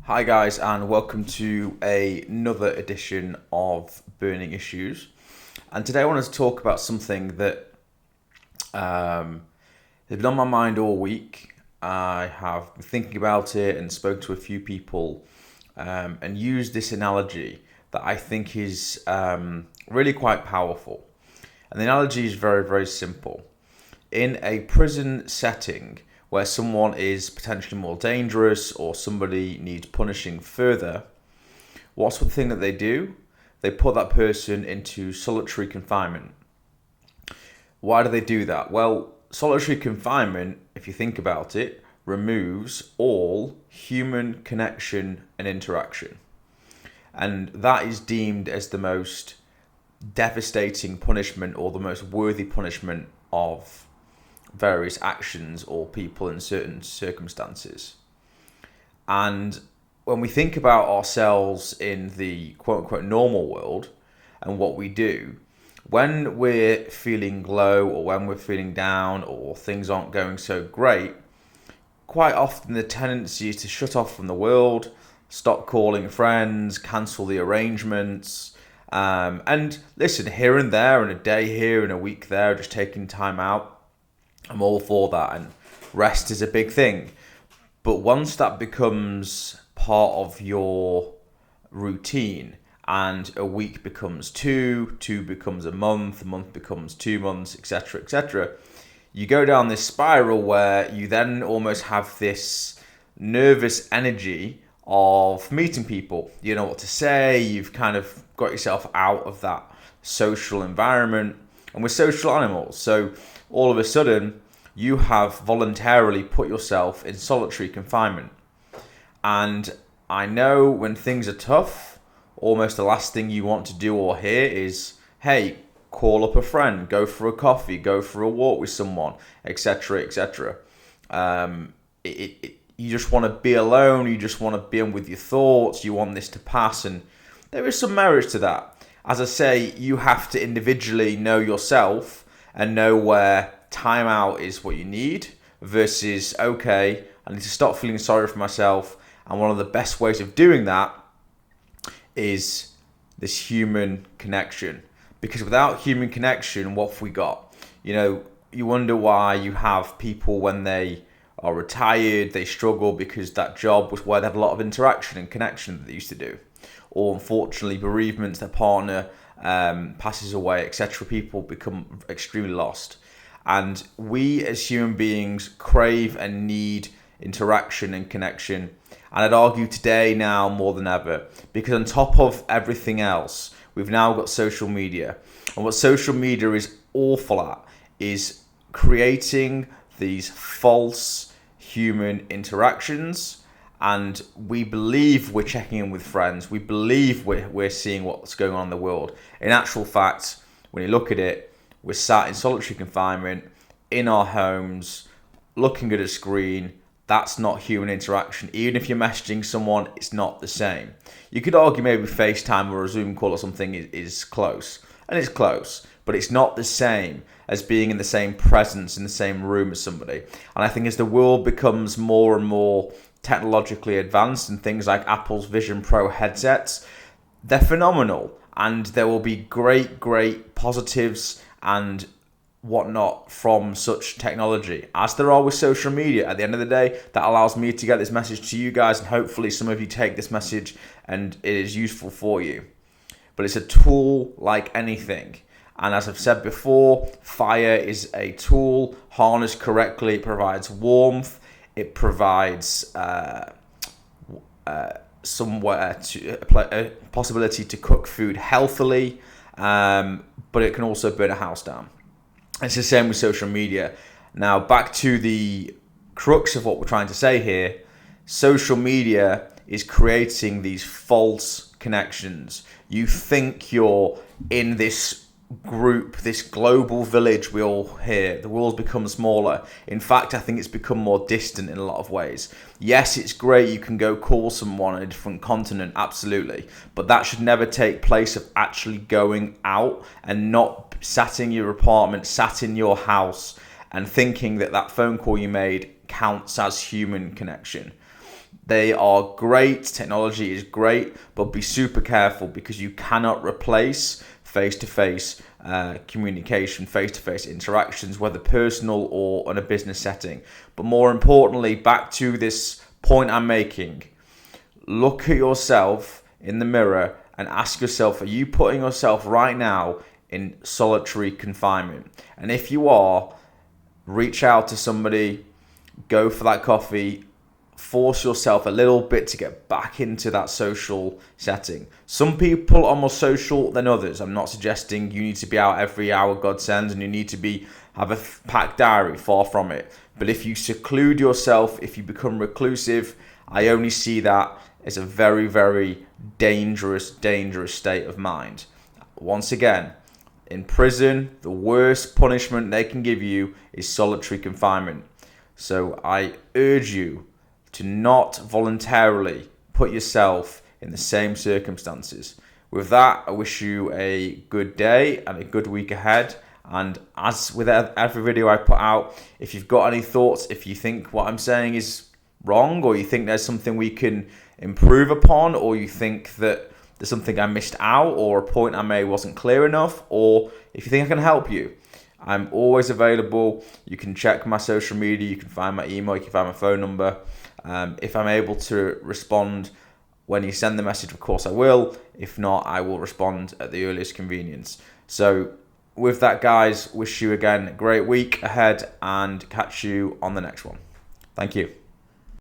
Hi guys, and welcome to another edition of Burning Issues. And today I want to talk about something that has been on my mind all week. I have been thinking about it and spoke to a few people and used this analogy that I think is really quite powerful. And the analogy is very, very simple. In a prison setting where someone is potentially more dangerous or somebody needs punishing further, what's the thing that they do? They put that person into solitary confinement. Why do they do that? Well, solitary confinement, if you think about it, removes all human connection and interaction. And that is deemed as the most devastating punishment or the most worthy punishment of various actions or people in certain circumstances. And when we think about ourselves in the quote unquote normal world and what we do, when we're feeling low or when we're feeling down or things aren't going so great, quite often the tendency is to shut off from the world, stop calling friends, cancel the arrangements. And listen, here and there, and a day here and a week there, just taking time out, I'm all for that, and rest is a big thing. But once that becomes part of your routine, and a week becomes two becomes a month becomes 2 months, etc., etc., you go down this spiral where you then almost have this nervous energy of meeting people. You know what to say, you've kind of got yourself out of that social environment, and we're social animals, so all of a sudden you have voluntarily put yourself in solitary confinement. And I know when things are tough, almost the last thing you want to do or hear is, hey, call up a friend, go for a coffee, go for a walk with someone, etc., etc. You just want to be alone, you just want to be in with your thoughts, you want this to pass, and there is some merit to that. As I say, you have to individually know yourself and know where time out is what you need versus, okay, I need to stop feeling sorry for myself. And one of the best ways of doing that is this human connection. Because without human connection, what have we got? You know, you wonder why you have people when they are retired, they struggle because that job was where they had a lot of interaction and connection that they used to do. Or unfortunately, bereavements, their partner passes away, etc. People become extremely lost. And we as human beings crave and need interaction and connection. And I'd argue today now more than ever, because on top of everything else, we've now got social media. And what social media is awful at is creating these false human interactions. And we believe we're checking in with friends. We believe we're seeing what's going on in the world. In actual fact, when you look at it, we're sat in solitary confinement in our homes, looking at a screen. That's not human interaction. Even if you're messaging someone, it's not the same. You could argue maybe FaceTime or a Zoom call or something is close. And it's close, but it's not the same as being in the same presence, in the same room as somebody. And I think as the world becomes more and more technologically advanced, and things like Apple's Vision Pro headsets, they're phenomenal. And there will be great positives and whatnot from such technology, as there are with social media. At the end of the day, that allows me to get this message to you guys, and hopefully some of you take this message and it is useful for you. But it's a tool like anything. And as I've said before, fire is a tool. Harnessed correctly, it provides warmth. It provides somewhere to a possibility to cook food healthily, but it can also burn a house down. It's the same with social media. Now, back to the crux of what we're trying to say here. Social media is creating these false connections. You think you're in this group, this global village we all hear. The world's become smaller. In fact, I think it's become more distant in a lot of ways. Yes, it's great you can go call someone on a different continent, absolutely. But that should never take place of actually going out and not sat in your apartment, sat in your house, and thinking that that phone call you made counts as human connection. They are great. Technology is great, but be super careful because you cannot replace face-to-face communication, face-to-face interactions, whether personal or in a business setting. But more importantly, back to this point I'm making, look at yourself in the mirror and ask yourself, are you putting yourself right now in solitary confinement? And if you are, reach out to somebody, go for that coffee, force yourself a little bit to get back into that social setting. Some people are more social than others. I'm not suggesting you need to be out every hour God sends and you need to have a packed diary, far from it. But if you seclude yourself, if you become reclusive, I only see that as a very, very dangerous state of mind. Once again, in prison, the worst punishment they can give you is solitary confinement. So I urge you to not voluntarily put yourself in the same circumstances. With that, I wish you a good day and a good week ahead. And as with every video I put out, if you've got any thoughts, if you think what I'm saying is wrong, or you think there's something we can improve upon, or you think that there's something I missed out, or a point I made wasn't clear enough, or if you think I can help you, I'm always available. You can check my social media, you can find my email, you can find my phone number. If I'm able to respond when you send the message, of course I will. If not, I will respond at the earliest convenience. So with that, guys, wish you again a great week ahead and catch you on the next one. Thank you.